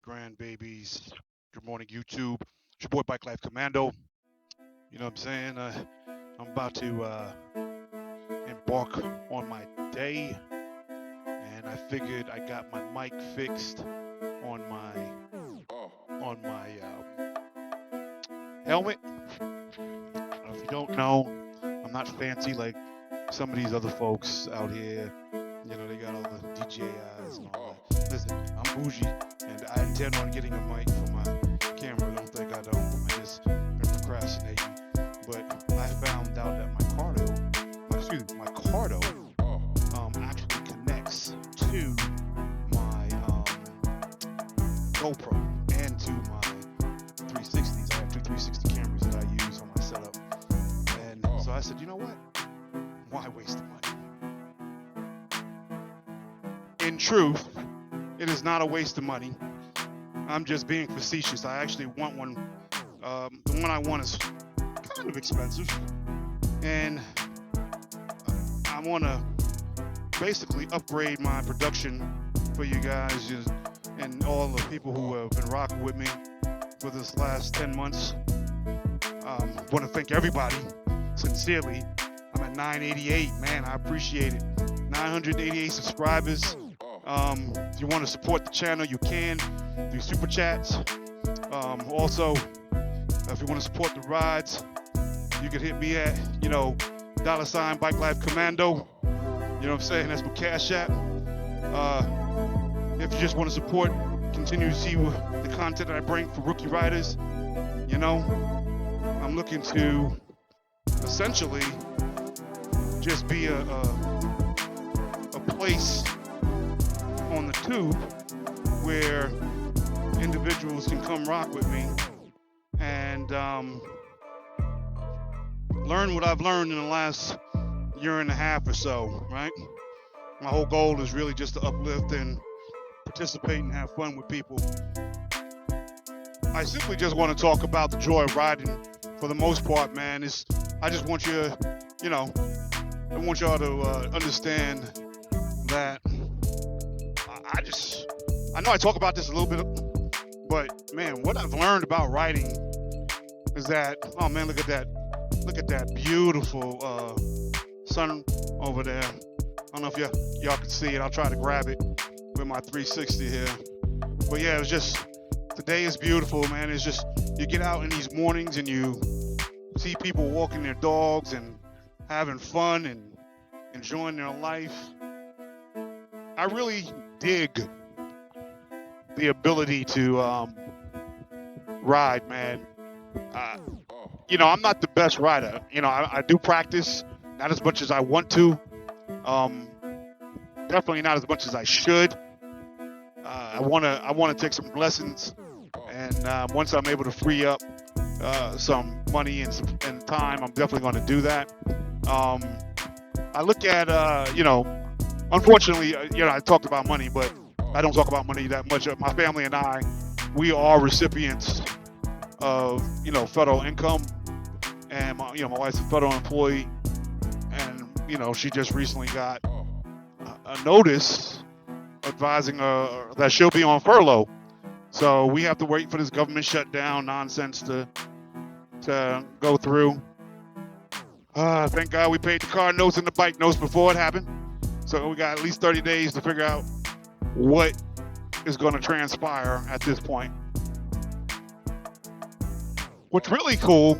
grandbabies. Good morning, YouTube. It's your boy Bike Life Commando. You know what I'm saying? I'm about to embark on my day, and I figured I got my mic fixed on my helmet. If you don't know, I'm not fancy like some of these other folks out here. You know, they got all the DJIs and all that. Listen, I'm bougie, and I intend on getting a mic for my camera. Don't think I don't. I just been procrastinating. But I found out that my Cardo, actually connects to my GoPro and to my 360s. I have two 360 cameras that I use on my setup. And so I said, you know what? Why waste the money? In truth, it is not a waste of money. I'm just being facetious. I actually want one. The one I want is kind of expensive, and I want to basically upgrade my production for you guys and all the people who have been rocking with me for this last 10 months. Want to thank everybody sincerely. I'm at 988, man. I appreciate it. 988 subscribers. If you want to support the channel, you can through super chats. Also, if you want to support the rides, you can hit me at, $ Bike Life Commando. You know what I'm saying? That's my Cash App. If you just want to support, continue to see the content that I bring for rookie riders, I'm looking to essentially just be a place on the tube where individuals can come rock with me and learn what I've learned in the last year and a half or so, right? My whole goal is really just to uplift and participate and have fun with people. I simply just want to talk about the joy of riding for the most part, man. I just want you, I want y'all to understand that I know I talk about this a little bit, but man, what I've learned about riding is that, oh man, look at that beautiful sun over there. I don't know if y'all can see it. I'll try to grab it with my 360 here. But yeah, today is beautiful, man. It's just, you get out in these mornings and you see people walking their dogs and having fun and enjoying their life. I really dig the ability to ride, man. I'm not the best rider. I do practice, not as much as I want to. Definitely not as much as I should. I wanna take some lessons, and once I'm able to free up some money and time, I'm definitely going to do that. I look at unfortunately, I talked about money, but I don't talk about money that much. My family and I, we are recipients of, federal income, and my wife's a federal employee, and, she just recently got a notice advising her that she'll be on furlough. So we have to wait for this government shutdown nonsense to go through. Thank God we paid the car notes and the bike notes before it happened. So we got at least 30 days to figure out what is going to transpire at this point. What's really cool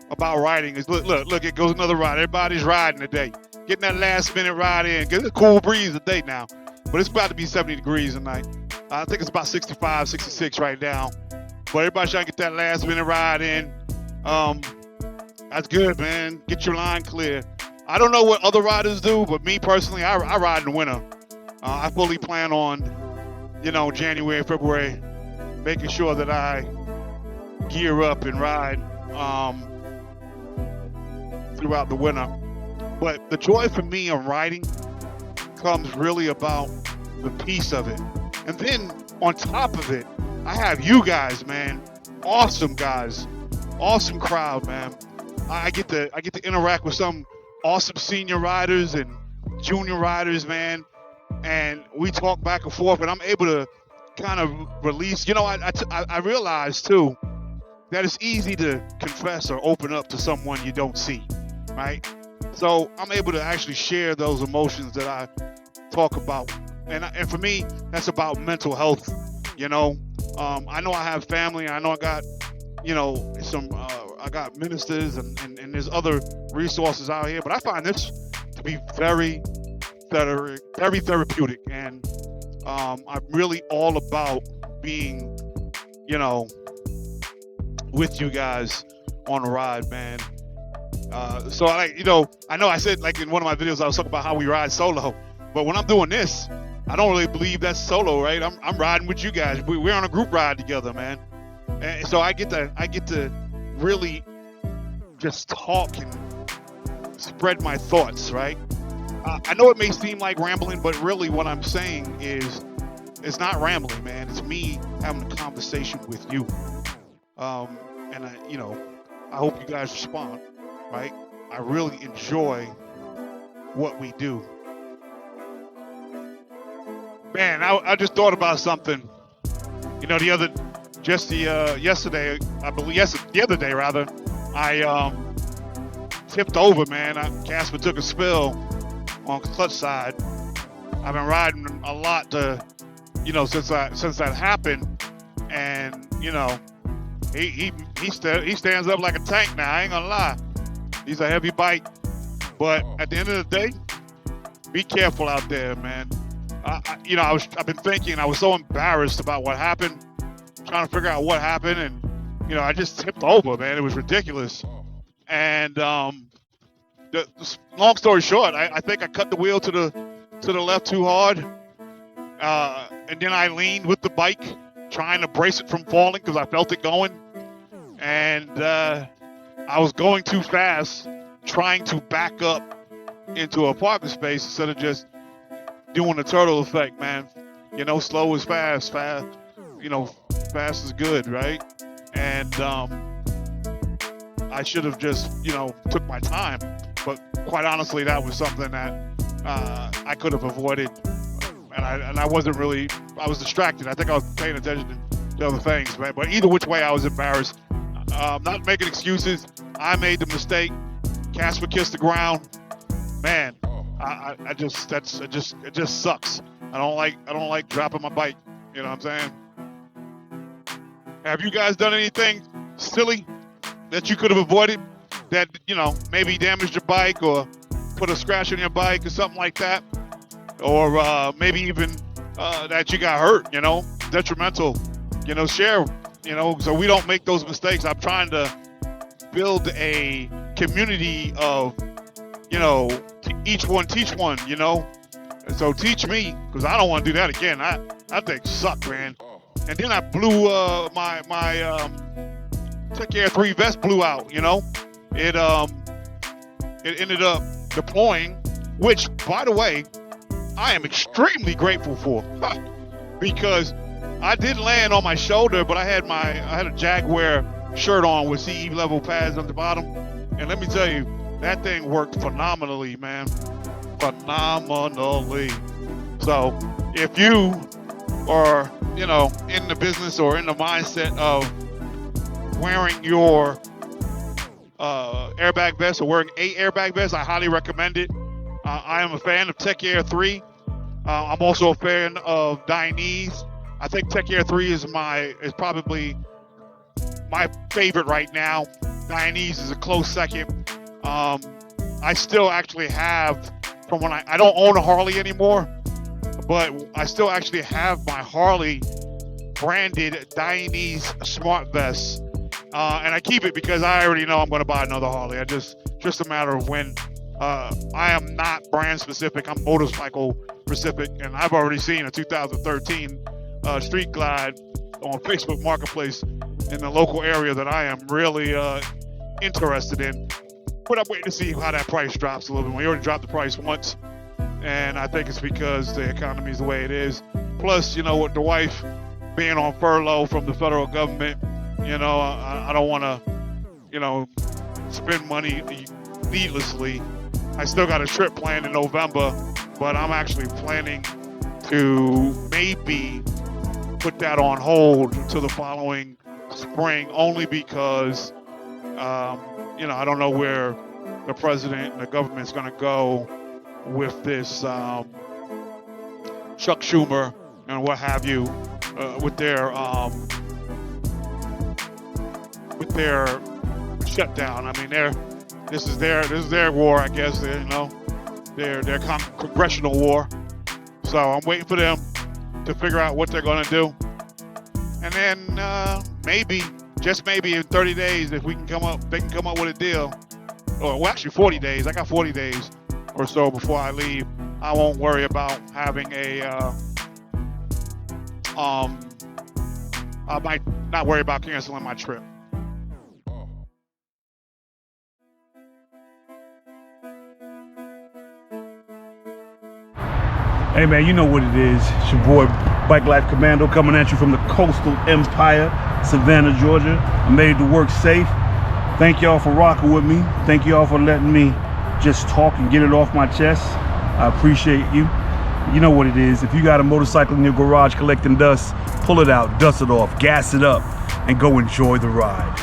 about riding is, look, it goes another ride. Everybody's riding today. Getting that last minute ride in. Get a cool breeze today now. But it's about to be 70 degrees tonight. I think it's about 65, 66 right now. But everybody trying to get that last minute ride in. That's good, man. Get your line clear. I don't know what other riders do, but me personally, I ride in the winter. I fully plan on, January, February, making sure that I gear up and ride throughout the winter. But the joy for me of riding comes really about the peace of it. And then on top of it, I have you guys, man. Awesome guys. Awesome crowd, man. I get to interact with some awesome senior riders and junior riders, man. And we talk back and forth, and I'm able to kind of release. I realized too that it's easy to confess or open up to someone you don't see, right? So I'm able to actually share those emotions that I talk about, and for me, that's about mental health. I know I have family. I know I got some. I got ministers and there's other resources out here, but I find this to be very, very therapeutic, and I'm really all about being, with you guys on the ride, man. So I know I said, like, in one of my videos I was talking about how we ride solo, but when I'm doing this, I don't really believe that's solo, right? I'm riding with you guys. We're on a group ride together, man. And so I get to really just talk and spread my thoughts, right? I know it may seem like rambling, but really what I'm saying is it's not rambling, man. It's me having a conversation with you. And I hope you guys respond, right? I really enjoy what we do. Man, I just thought about something. The other day rather, I tipped over, man. Casper took a spill on the clutch side. I've been riding a lot since that happened, and he stands up like a tank now. I ain't gonna lie. He's a heavy bike, but at the end of the day, be careful out there, man. I've been thinking. I was so embarrassed about what happened, trying to figure out what happened, and I just tipped over, man. It was ridiculous. And the long story short, I think I cut the wheel to the left too hard, and then I leaned with the bike, trying to brace it from falling because I felt it going, and I was going too fast, trying to back up into a parking space instead of just doing the turtle effect, man. Slow is fast, fast is good, right? And I should have just, took my time. But quite honestly, that was something that I could have avoided. And I wasn't really, I was distracted. I think I was paying attention to other things, right? But either which way, I was embarrassed. Not making excuses. I made the mistake. Casper kissed the ground. Man, it just sucks. I don't like dropping my bike. You know what I'm saying? Have you guys done anything silly that you could have avoided that, maybe damaged your bike or put a scratch on your bike or something like that? Or maybe even that you got hurt, detrimental, share, so we don't make those mistakes. I'm trying to build a community of, each one teach one, And so teach me, because I don't want to do that again. That thing sucked, man. And then I blew my Tech Air 3 vest blew out, It ended up deploying, which, by the way, I am extremely grateful for, because I did land on my shoulder, but I had a Jaguar shirt on with CE level pads on the bottom, and let me tell you, that thing worked phenomenally, man. Phenomenally. So if you are, in the business or in the mindset of wearing your airbag vest or wearing a airbag vest, I highly recommend it. I am a fan of Tech Air 3. I'm also a fan of Dainese. I think Tech Air 3 is probably my favorite right now. Dainese is a close second. I still actually have, from when I don't own a Harley anymore, but I still actually have my Harley branded Dainese smart vest. And I keep it because I already know I'm going to buy another Harley. Just a matter of when. I am not brand specific. I'm motorcycle specific, and I've already seen a 2013 Street Glide on Facebook Marketplace in the local area that I am really interested in. But I'm waiting to see how that price drops a little bit. We already dropped the price once, and I think it's because the economy is the way it is. Plus, with the wife being on furlough from the federal government, I don't want to, spend money needlessly. I still got a trip planned in November, but I'm actually planning to maybe put that on hold until the following spring, only because I don't know where the president and the government's going to go with this Chuck Schumer and what have you, with their shutdown. I mean, this is their war, I guess. Their congressional war. So I'm waiting for them to figure out what they're going to do, and then maybe, just maybe, in 30 days, if they can come up with a deal, or well, actually 40 days. I got 40 days or so before I leave. I won't worry about having I might not worry about canceling my trip. Hey man, you know what it is. It's your boy Bike Life Commando coming at you from the coastal empire, Savannah, Georgia. I made it to work safe. Thank y'all for rocking with me. Thank y'all for letting me just talk and get it off my chest. I appreciate you. You know what it is. If you got a motorcycle in your garage collecting dust, pull it out, dust it off, gas it up, and go enjoy the ride.